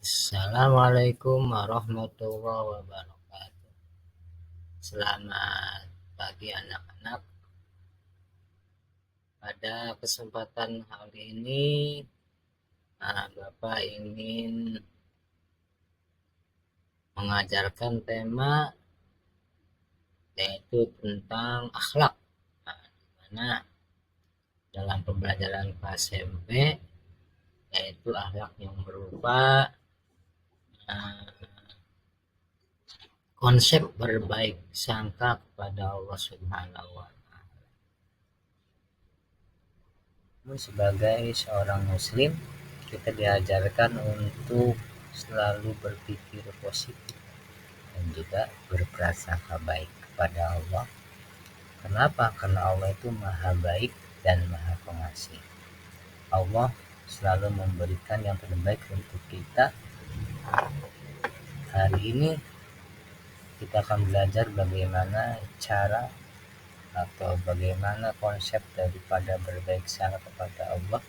Assalamualaikum warahmatullahi wabarakatuh. Selamat pagi anak-anak. Pada kesempatan hari ini, Bapak ingin mengajarkan tema yaitu tentang akhlak. Di mana dalam pembelajaran kelas SMP yaitu akhlak yang berupa konsep berbaik sangka kepada Allah Subhanahu wa Ta'ala. Sebagai seorang Muslim, kita diajarkan untuk selalu berpikir positif dan juga berprasangka baik kepada Allah. Kenapa? Karena Allah itu maha baik dan maha pengasih. Allah selalu memberikan yang terbaik untuk kita. Hari ini kita akan belajar bagaimana cara atau bagaimana konsep daripada berbaik sangka kepada Allah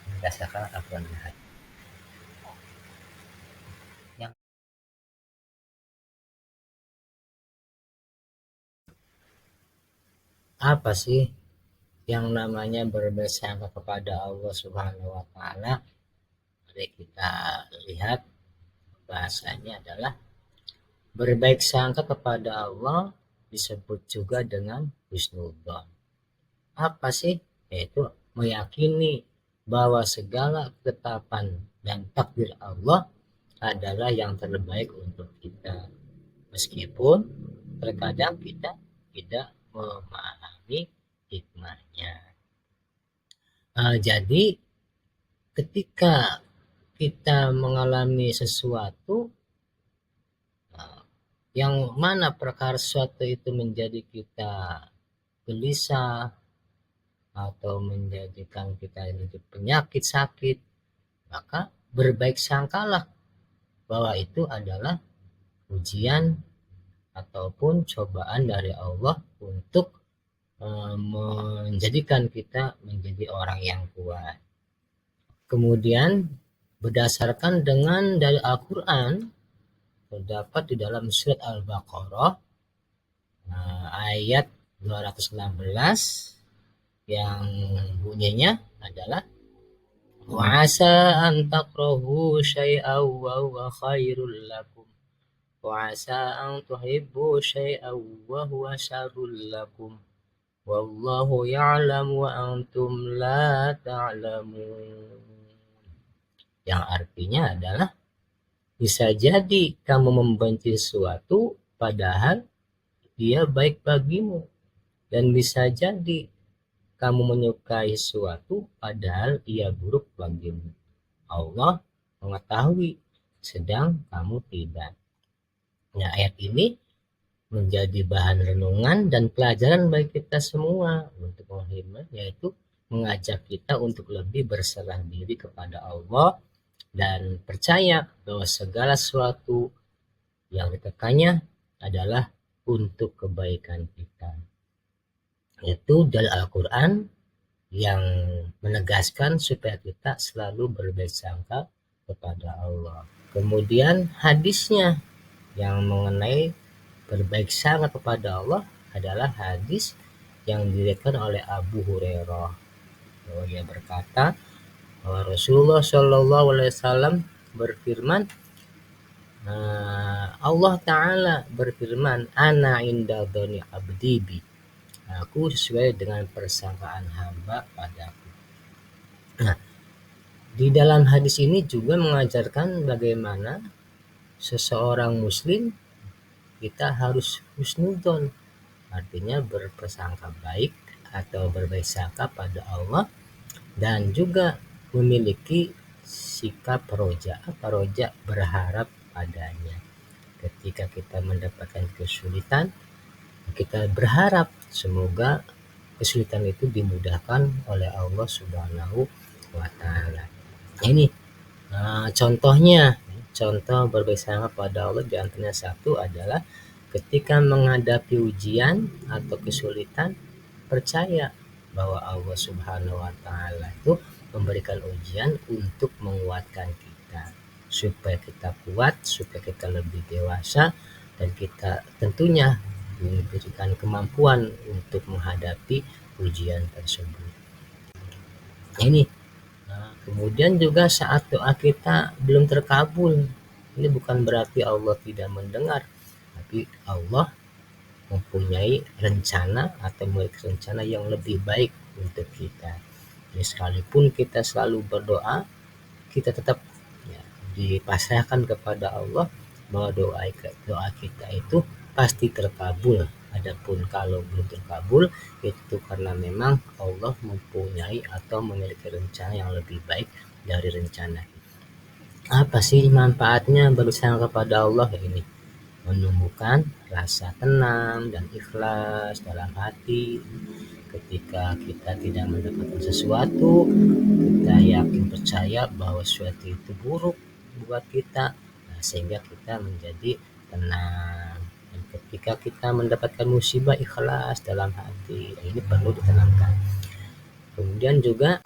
berdasarkan Al-Quran. Apa sih yang namanya berbaik sangka kepada Allah Subhanahu wa Ta'ala? Mari kita lihat bahasanya adalah berbaik sangka kepada Allah disebut juga dengan husnudzon. Apa sih? Yaitu meyakini bahwa segala ketetapan dan takdir Allah adalah yang terbaik untuk kita. Meskipun terkadang kita tidak memahami hikmahnya. Jadi ketika kita mengalami sesuatu yang mana perkara sesuatu itu menjadi kita gelisah atau menjadikan kita jadi penyakit sakit, maka berbaik sangkalah bahwa itu adalah ujian ataupun cobaan dari Allah untuk menjadikan kita menjadi orang yang kuat. Kemudian berdasarkan dengan dari Al-Quran terdapat di dalam surat Al-Baqarah ayat 216 yang bunyinya adalah wa asa an takrahu syai'aw wa huwa khairul lakum wa asa an tuhibbu syai'aw wa huwa syarrul lakum wallahu ya'lam wa antum la ta'lamun. Yang artinya adalah bisa jadi kamu membenci sesuatu padahal dia baik bagimu, dan bisa jadi kamu menyukai sesuatu padahal ia buruk bagimu. Allah mengetahui sedang kamu tidak. Nah, ayat ini menjadi bahan renungan dan pelajaran bagi kita semua untuk menghormati, yaitu mengajak kita untuk lebih berserah diri kepada Allah dan percaya bahwa segala sesuatu yang ditekannya adalah untuk kebaikan kita. Itu dari Al-Quran yang menegaskan supaya kita selalu berbaik sangka kepada Allah. Kemudian hadisnya yang mengenai berbaik sangka kepada Allah adalah hadis yang diriwayatkan oleh Abu Hurairah. Dia berkata bahwa Rasulullah Shallallahu Alaihi Wasallam berfirman, Allah Ta'ala berfirman, ana inda dhoni abdi bi, aku sesuai dengan persangkaan hamba padaku. Nah, di dalam hadis ini juga mengajarkan bagaimana seseorang muslim kita harus husnudzon, artinya berprasangka baik atau berbaik sangka pada Allah dan juga memiliki sikap roja berharap padanya. Ketika kita mendapatkan kesulitan, kita berharap semoga kesulitan itu dimudahkan oleh Allah Subhanahu wa Ta'ala. Ini contohnya, contoh berbaik sangka pada Allah di antaranya satu adalah ketika menghadapi ujian atau kesulitan, percaya bahwa Allah Subhanahu wa Ta'ala itu memberikan ujian untuk menguatkan kita. supaya kita kuat, supaya kita lebih dewasa, dan kita tentunya diberikan kemampuan untuk menghadapi ujian tersebut. Ini kemudian juga saat doa kita belum terkabul, ini bukan berarti Allah tidak mendengar, tapi Allah mempunyai rencana atau memiliki rencana yang lebih baik untuk kita. Jadi sekalipun kita selalu berdoa, kita tetap ya, dipasrahkan kepada Allah bahwa doa kita itu pasti terkabul. Adapun kalau belum terkabul, itu karena memang Allah mempunyai atau memiliki rencana yang lebih baik dari rencana. Apa sih manfaatnya berusaha kepada Allah ini? Menumbuhkan rasa tenang dan ikhlas dalam hati. Ketika kita tidak mendapatkan sesuatu, kita yakin percaya bahwa sesuatu itu buruk buat kita, sehingga kita menjadi tenang. Dan ketika kita mendapatkan musibah, ikhlas dalam hati. Ini perlu ditanamkan. Kemudian juga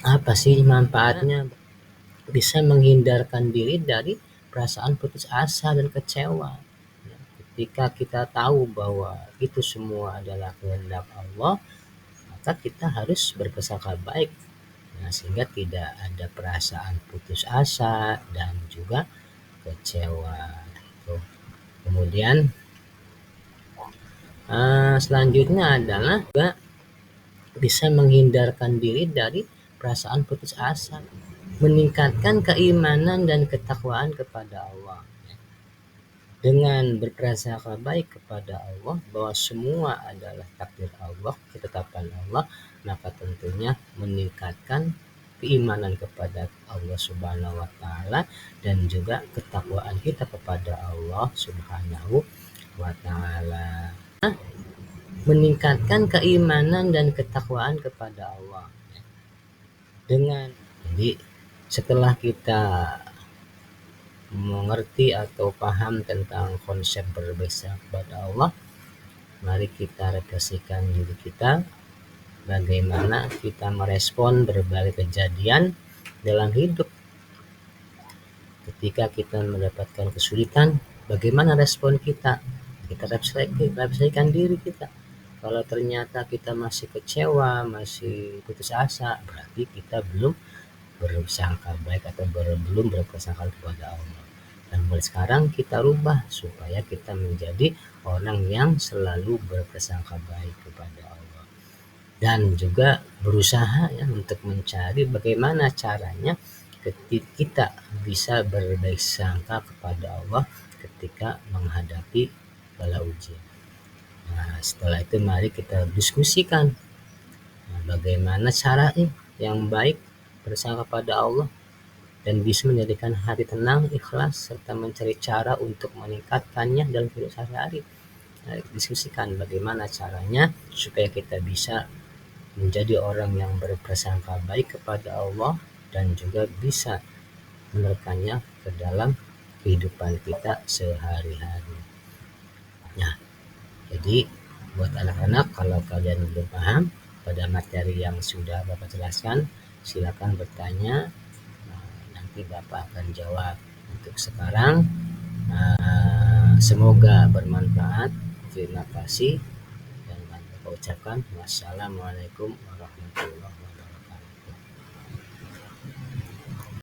apa sih manfaatnya? Bisa menghindarkan diri dari perasaan putus asa dan kecewa. Ketika kita tahu bahwa itu semua adalah kehendak Allah, maka kita harus berprasangka baik, sehingga tidak ada perasaan putus asa dan juga kecewa. Kemudian selanjutnya adalah juga bisa menghindarkan diri dari perasaan putus asa, meningkatkan keimanan dan ketakwaan kepada Allah. Dengan berprasangka baik kepada Allah bahwa semua adalah takdir Allah, ketetapan Allah, maka tentunya meningkatkan keimanan kepada Allah Subhanahu wa taala dan juga ketakwaan kita kepada Allah Subhanahu wa taala. Meningkatkan keimanan dan ketakwaan kepada Allah. Jadi setelah kita mengerti atau paham tentang konsep berbaik kepada Allah, mari kita refleksikan diri kita, bagaimana kita merespon berbagai kejadian dalam hidup. Ketika kita mendapatkan kesulitan, bagaimana respon kita? Kita refleksikan diri kita. Kalau ternyata kita masih kecewa, masih putus asa, berarti kita belum bersangka baik atau belum berprasangka kepada Allah. Dan mulai sekarang kita rubah supaya kita menjadi orang yang selalu berprasangka baik kepada Allah. Dan juga berusaha ya untuk mencari bagaimana caranya ketika kita bisa berbaik sangka kepada Allah ketika menghadapi bala ujian. Setelah itu mari kita diskusikan bagaimana cara yang baik bersangka pada Allah dan bisa menjadikan hati tenang, ikhlas, serta mencari cara untuk meningkatkannya dalam hidup sehari-hari. Diskusikan bagaimana caranya supaya kita bisa menjadi orang yang berprasangka baik kepada Allah dan juga bisa menerapkannya ke dalam kehidupan kita sehari-hari. Nah, jadi buat anak-anak, kalau kalian belum paham pada materi yang sudah Bapak jelaskan, silakan bertanya. Nanti Bapak akan jawab. Untuk sekarang, semoga bermanfaat. Terima kasih. Dan Bapak ucapkan wassalamualaikum warahmatullahi wabarakatuh.